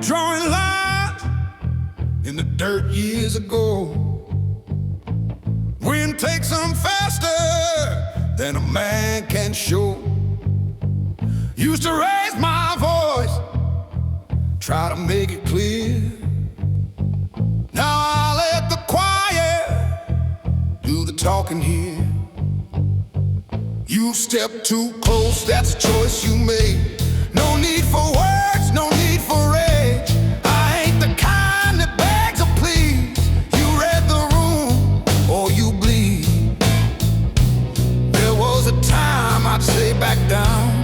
drawing lines in the dirt years ago. Wind takes them faster than a man can show. Used to raise my voice, try to make it clear. Now I let the choir do the talking here. You step too close, that's a choice you made. No need for words, no need for rage. I ain't the kind that begs or please. You read the room or you bleed. There was a time I'd say back down.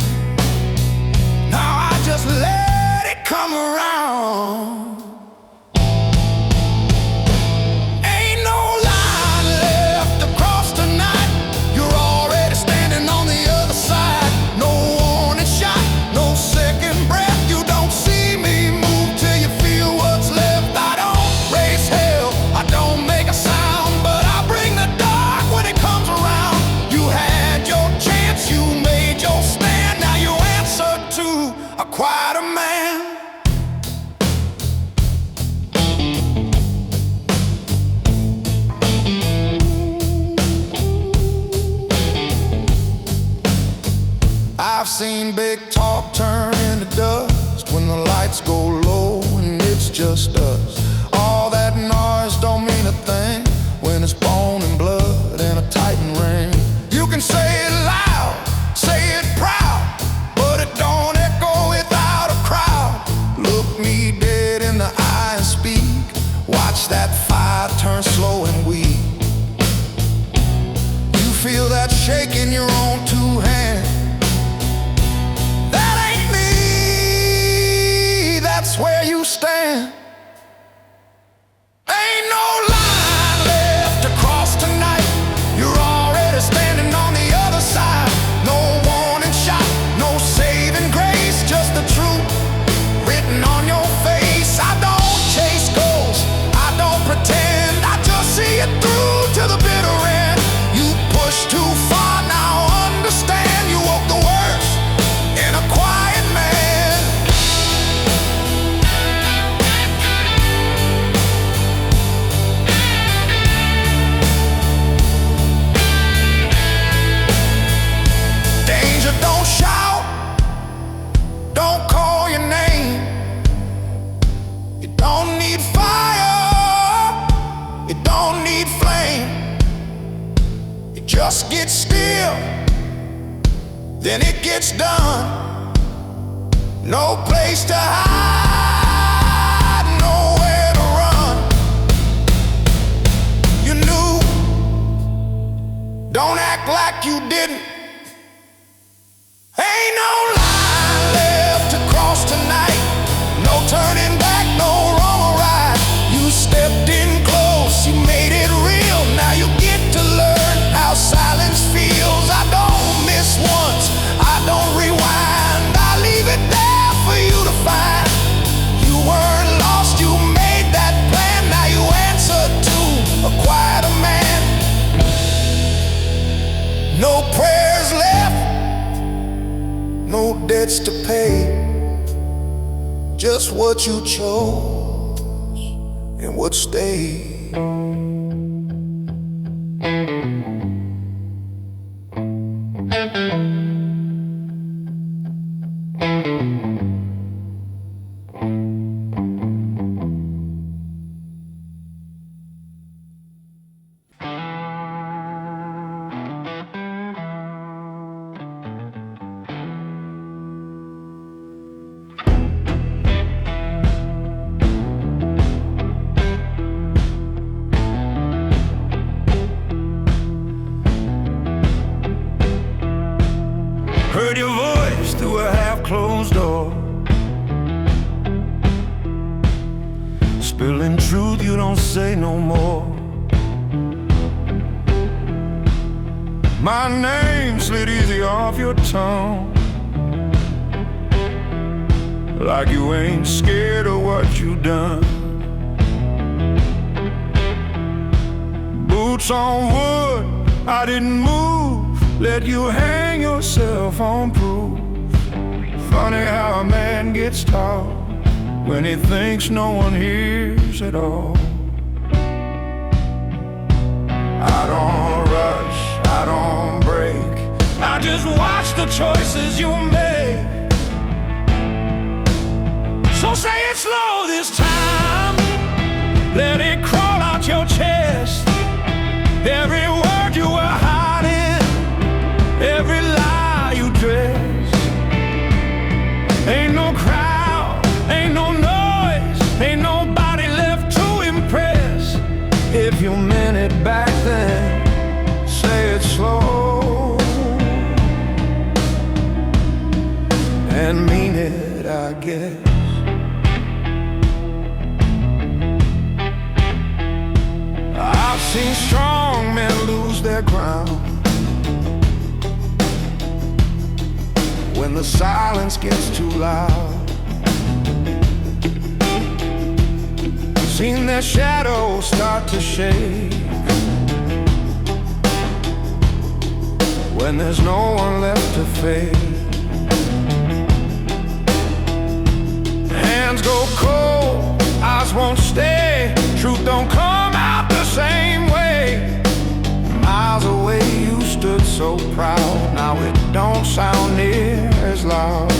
Now I just let it come around. Quite a man. I've seen big talk turn into dust when the lights go low and it's just us. All that noise don't mean a thing when it's bone and blood and a Titan ring. You can say it loud, say it proud, but it don't echo without a crowd. Look me dead in the eye and speak. Watch that fire turn slow and weak. You feel that shake in your own two hands. That ain't me, that's where you stand. Ain't no line left to cross tonight. You're already standing on the other side. No warning shot, no saving grace, just the truth written on your face. I don't chase ghosts, I don't pretend, I just see it through to the bitter end. You pushed too far, now understand. You woke the worst in a quiet man. Danger, don't shout, don't call your name. You don't need fire, you don't need flame. You just get still, then it gets done. No place to hide, nowhere to run. You knew, don't act like you didn't. Ain't no line left to cross tonight. No turning back, no wrong or right. You stepped in close, you made it real. Now you get to learn how silence feels. I don't miss once, I don't rewind. I leave it there for you to find. You weren't lost, you made that plan. Now you answer to a quieter man. No prayers left, no debts to pay, just what you chose and what stayed. Heard your voice through a half-closed door, spilling truth you don't say no more. My name slid easy off your tongue, like you ain't scared of what you done. Boots on wood, I didn't move. Let you hang yourself on proof. Funny how a man gets tall when he thinks no one hears at all. I don't rush, I don't break, I just watch the choices you make. So say it slow this time, let it crawl out your chest. Every word you were hiding, every lie you dress. Ain't no crowd, ain't no noise, ain't nobody left to impress. If you meant it back then, say it slow, and mean it, I guess. I've seen strong men lose their ground when the silence gets too loud. Seen their shadows start to shake when there's no one left to fake. Hands go cold, eyes won't stay, truth don't come out the same way. Miles away you stood so proud, now it don't sound near as loud.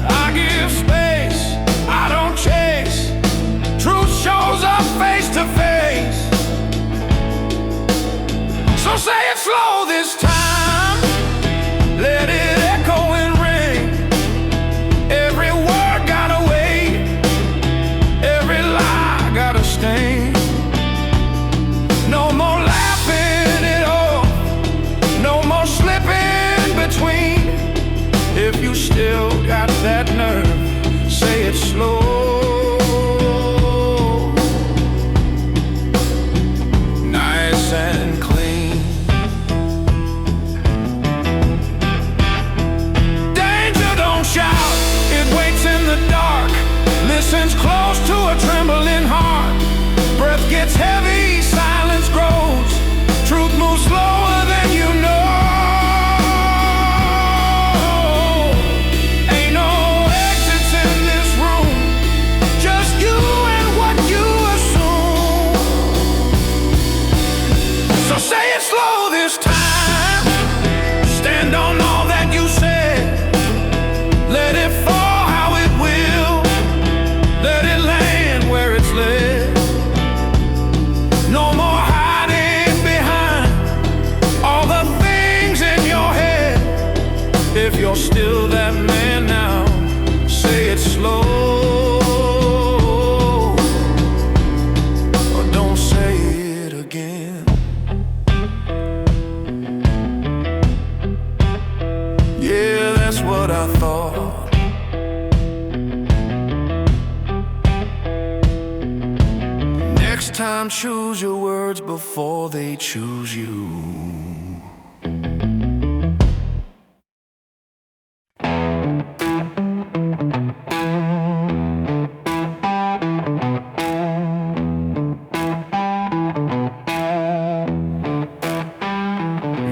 I give space, I don't chase, truth shows up face to face. So say it slow this time, let it echo and ring. Every word got a weight, every lie got a stain. No more laughing it off, no more slipping between. If you still got that nerve, say it slow, nice and clean. Danger don't shout, it waits in the dark, listens close to a trembling heart. Breath gets heavy, silence grows, truth moves slower than you know. Ain't no exits in this room, just you and what you assume. So say it slow this time, stand on all that you said, let it fall how it will, let it land where it's led. No more hiding behind all the things in your head. If you're still that man now, say it slow, or don't say it again. Yeah, that's what I thought. Next time, choose your words before they choose you.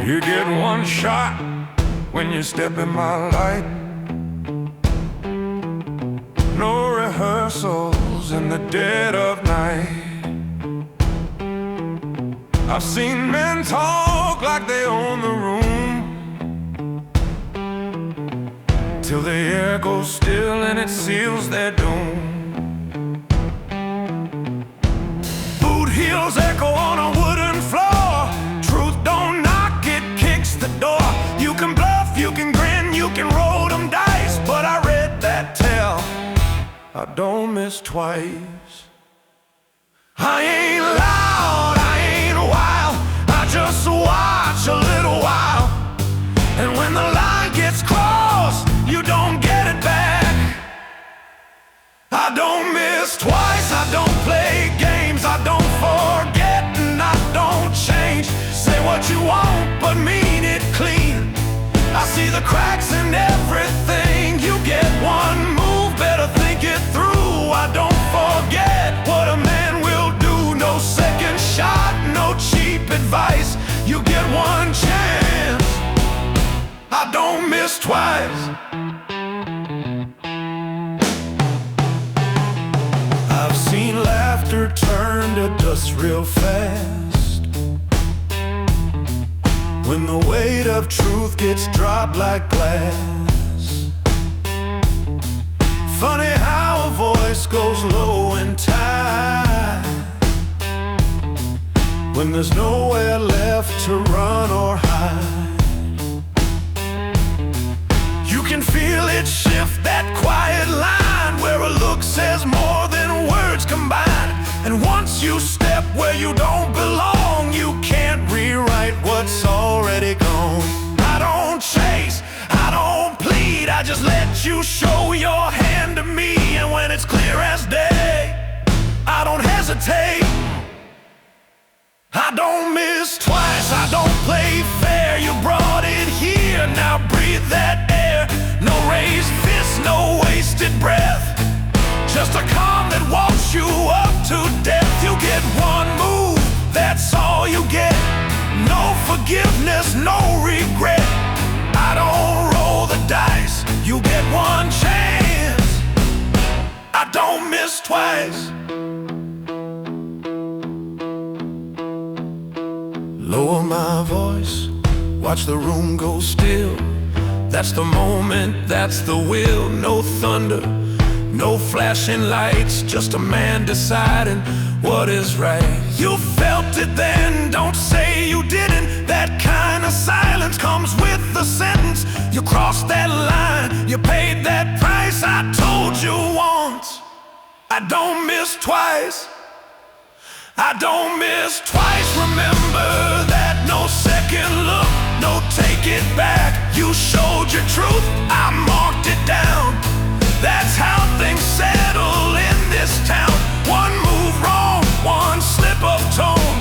You get one shot when you step in my light. No rehearsals in the dead of night. I've seen men talk like they own the room, till the air goes still and it seals their doom. Boot heels echo on a wooden floor, truth don't knock, it kicks the door. You can bluff, you can grin, you can roll them dice, but I read that tell, I don't miss twice. I ain't loud, I ain't wild, I just watch a little while. And when the line gets crossed, you don't get it back. I don't miss twice, I don't play games, I don't forget and I don't change. Say what you want, but mean it clean. I see the cracks in everything. You get one move, better think it through. I don't forget what a man will do. No second shot, no cheap advice. You get one chance, I don't miss twice. to dust real fast when the weight of truth gets dropped like glass. Funny how a voice goes low in time when there's nowhere left to run or hide. You can feel it shift, that quiet line where a look says more than words combined. And once you step where you don't belong, you can't rewrite what's already gone. I don't chase, I don't plead, I just let you show your hand to me. And when it's clear as day, I don't hesitate. I don't miss twice, I don't play fair. You brought it here, now breathe that air. No raised fist, no wasted breath, just a calm that walks you up to death. You get one move, that's all you get. No forgiveness, no regret. I don't roll the dice, you get one chance. I don't miss twice. Lower my voice, watch the room go still. That's the moment, that's the will. No thunder, no flashing lights, just a man deciding what is right. You felt it then, don't say you didn't. That kind of silence comes with the sentence. You crossed that line, you paid that price. I told you once, I don't miss twice. I don't miss twice, remember that. No second look, no take it back. You showed your truth, I marked it down. That's how things settle in this town. One move wrong, one slip of tone.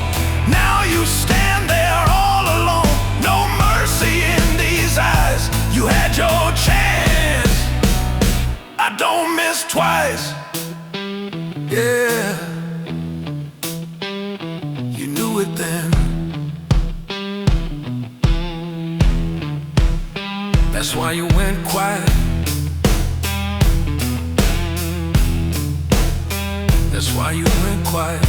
Now you stand there all alone. No mercy in these eyes, you had your chance. I don't miss twice, yeah. You knew it then. That's why you went quiet. That's why you went quiet.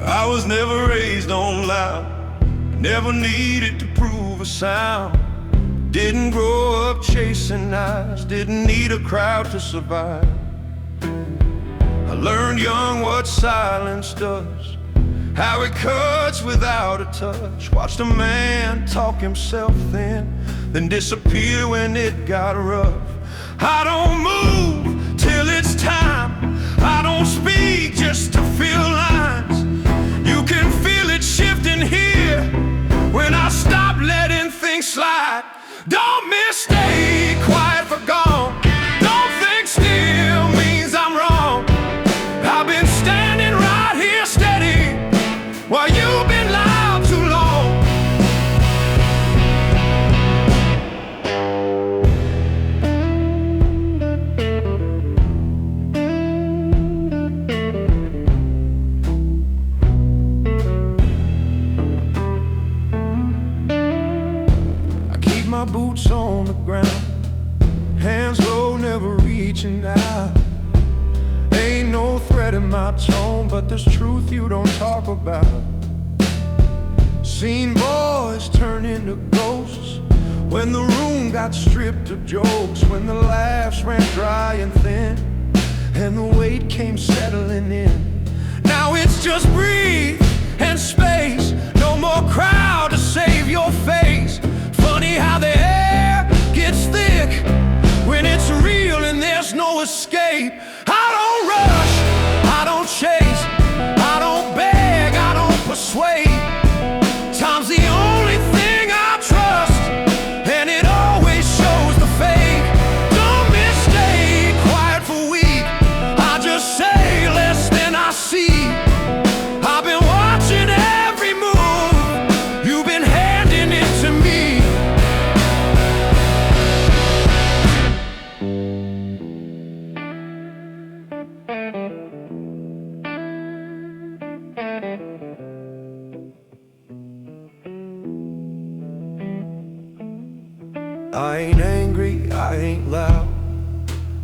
I was never raised on loud, never needed to prove a sound. Didn't grow up chasing eyes, didn't need a crowd to survive. I learned young what silence does, how it cuts without a touch. Watched a man talk himself thin, then disappear when it got rough. I don't move till it's time, I don't speak just to feel lines. You can feel it shifting here when I stop letting things slide. Don't mistake quiet for gone. Don't think still means I'm wrong. I've been standing right here steady while you've been loud too long. My boots on the ground, hands low, never reaching out. Ain't no threat in my tone, but there's truth you don't talk about. Seen boys turn into ghosts when the room got stripped of jokes, when the laughs ran dry and thin, and the weight came settling in. Now it's just breathe and space, no more crowd to save your face. Funny how the air gets thick when it's real and there's no escape. I don't rush, I don't chase, I don't beg, I don't persuade. Time's the only thing I trust, and it always shows the fake. Don't mistake quiet for weak,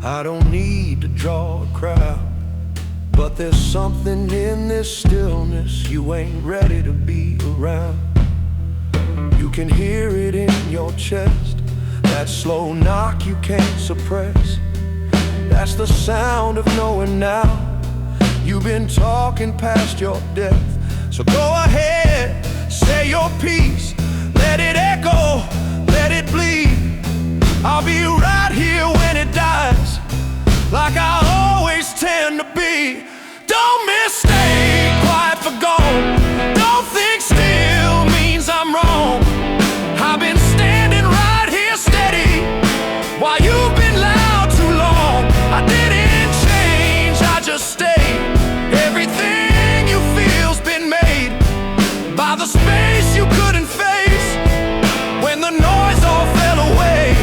I don't need to draw a crowd, but there's something in this stillness you ain't ready to be around. You can hear it in your chest, that slow knock you can't suppress. That's the sound of knowing now you've been talking past your death. So go ahead, say your piece, let it echo, let it bleed. I'll be right here when it dies, like I always tend to be. Don't mistake quiet for gold. Don't think still means I'm wrong. I've been standing right here steady while you've been loud too long. I didn't change, I just stayed. Everything you feel's been made by the space you couldn't face when the noise all fell away.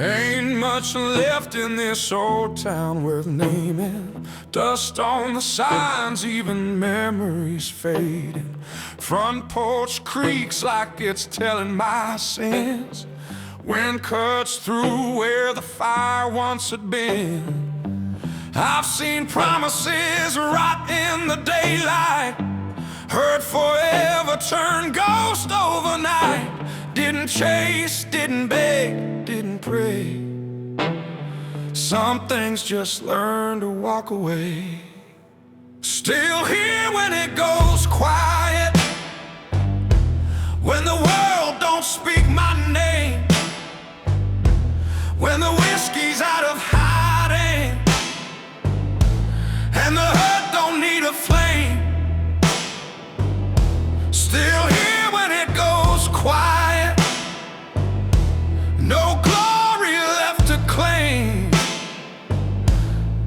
Ain't much left in this old town worth naming. Dust on the signs, even memories fading. Front porch creaks like it's telling my sins. Wind cuts through where the fire once had been. I've seen promises rot in the daylight, heard forever turn ghost overnight. Didn't chase, didn't beg, didn't pray. Some things just learn to walk away. Still here when it goes quiet, when the world don't speak my name, when the whiskey's out of hiding and the hurt don't need a flame. Still here when it goes quiet, no glory left to claim.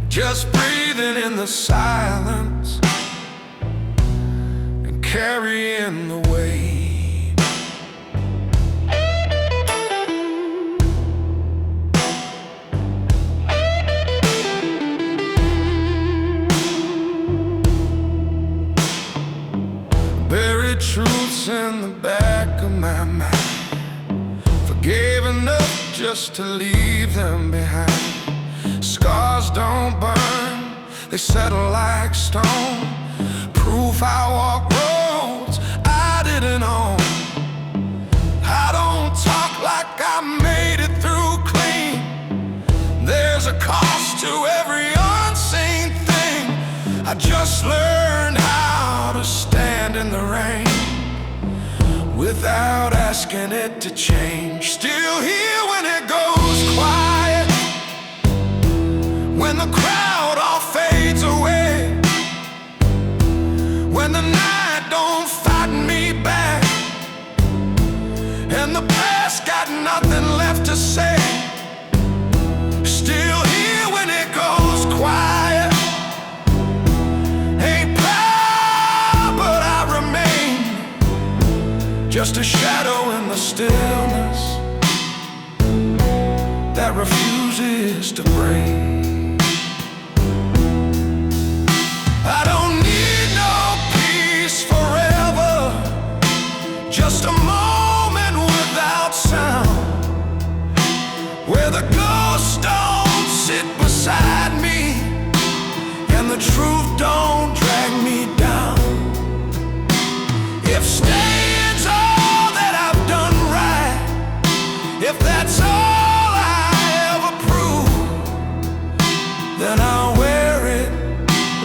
Just breathing in the silence and carrying the weight. Buried truths in the back of my mind, forgave enough just to leave them behind. Scars don't burn, they settle like stone. Proof I walk roads I didn't own. I don't talk like I made it through clean. There's a cost to every unseen thing. I just learned how to stand in the rain without asking it to change. Still here when it goes quiet, when the crowd all fades away, when the night don't fight me back, and the past got nothing left to say. Still here when it goes quiet, ain't proud but I remain just a shadow in the stillness that refuses to break. I don't need no peace forever, just a moment without sound, where the ghosts don't sit beside me and the truth don't drag me down. If staying's all that I've done right, if that's all I ever prove, then I'll wear it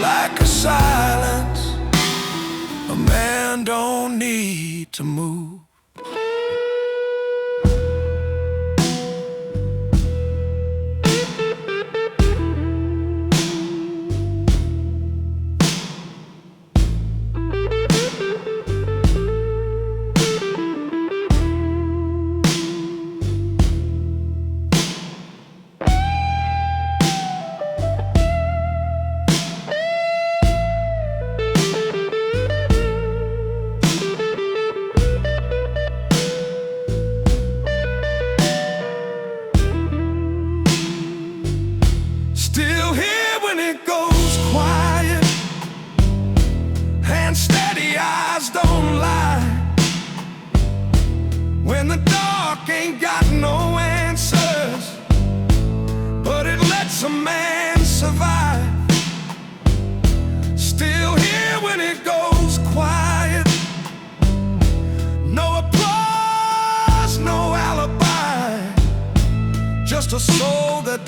like a silence a man don't need to move.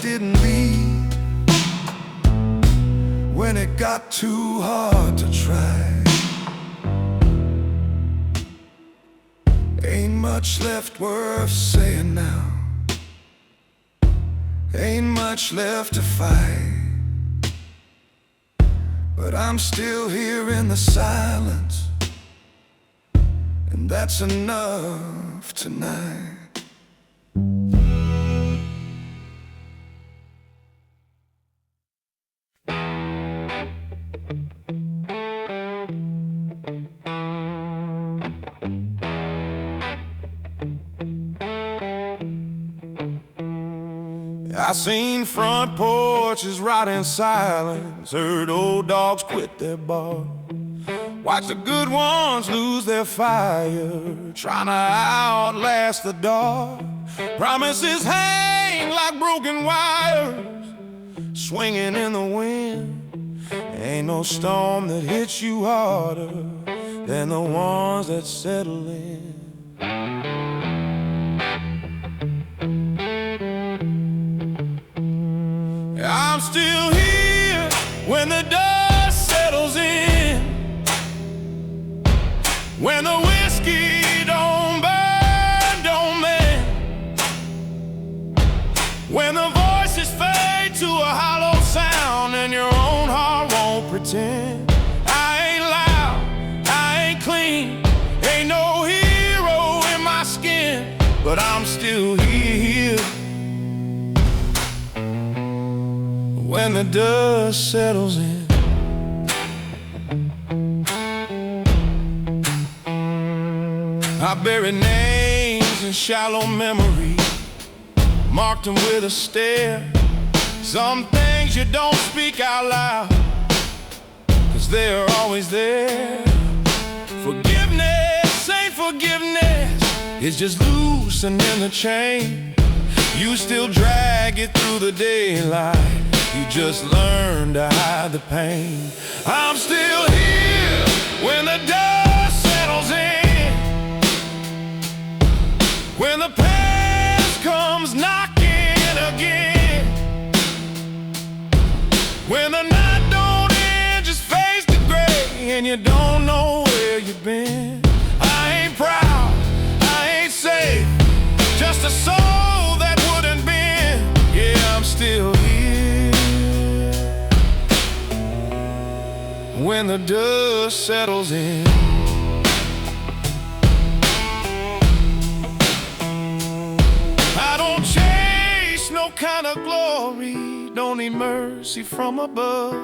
didn't leave when it got too hard to try. Ain't much left worth saying now. Ain't much left to fight. But I'm still here in the silence, and that's enough tonight. I seen front porches rot in silence, heard old dogs quit their bark, watched the good ones lose their fire, trying to outlast the dark. Promises hang like broken wires, swinging in the wind. Ain't no storm that hits you harder than the ones that settle in. I'm still here when the dust settles in, when the whiskey don't burn, don't mend, when the voices fade to a hollow sound and your own heart won't pretend. I ain't loud, I ain't clean, ain't no hero in my skin, but I'm still here when the dust settles in. I buried names in shallow memory, marked them with a stare. Some things you don't speak out loud, 'cause they're always there. Forgiveness ain't forgiveness, it's just loosening the chain. You still drag it through the daylight, you just learn to hide the pain. I'm still here when the dust settles in, when the past comes knocking again, when the night don't end, just fades to gray, and you don't know where you've been. I ain't proud, I ain't safe, just a soul that wouldn't bend. Yeah, I'm still here when the dust settles in. I don't chase no kind of glory, don't need mercy from above.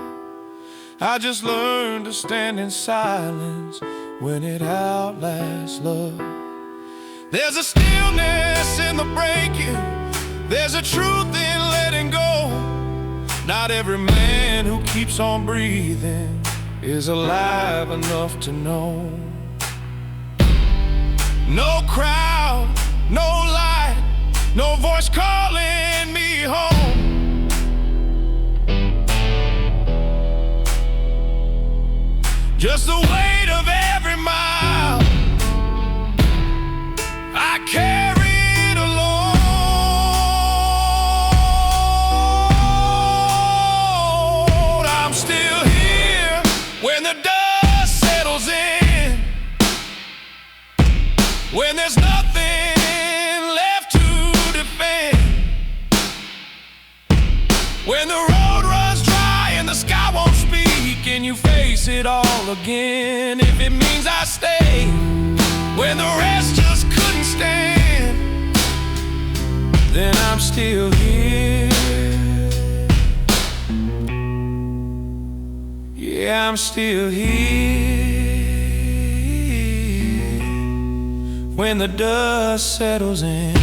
I just learned to stand in silence when it outlasts love. There's a stillness in the breaking, there's a truth in letting go. Not every man who keeps on breathing is alive enough to know. No crowd, no light, no voice calling me home. Just the weight of every mile I carried alone. I'm still here when the dust settles in, when there's nothing left to defend, when the road runs dry and the sky won't speak and you face it all again. If it means I stay when the rest just couldn't stand, then I'm still here. Yeah, I'm still here when the dust settles in.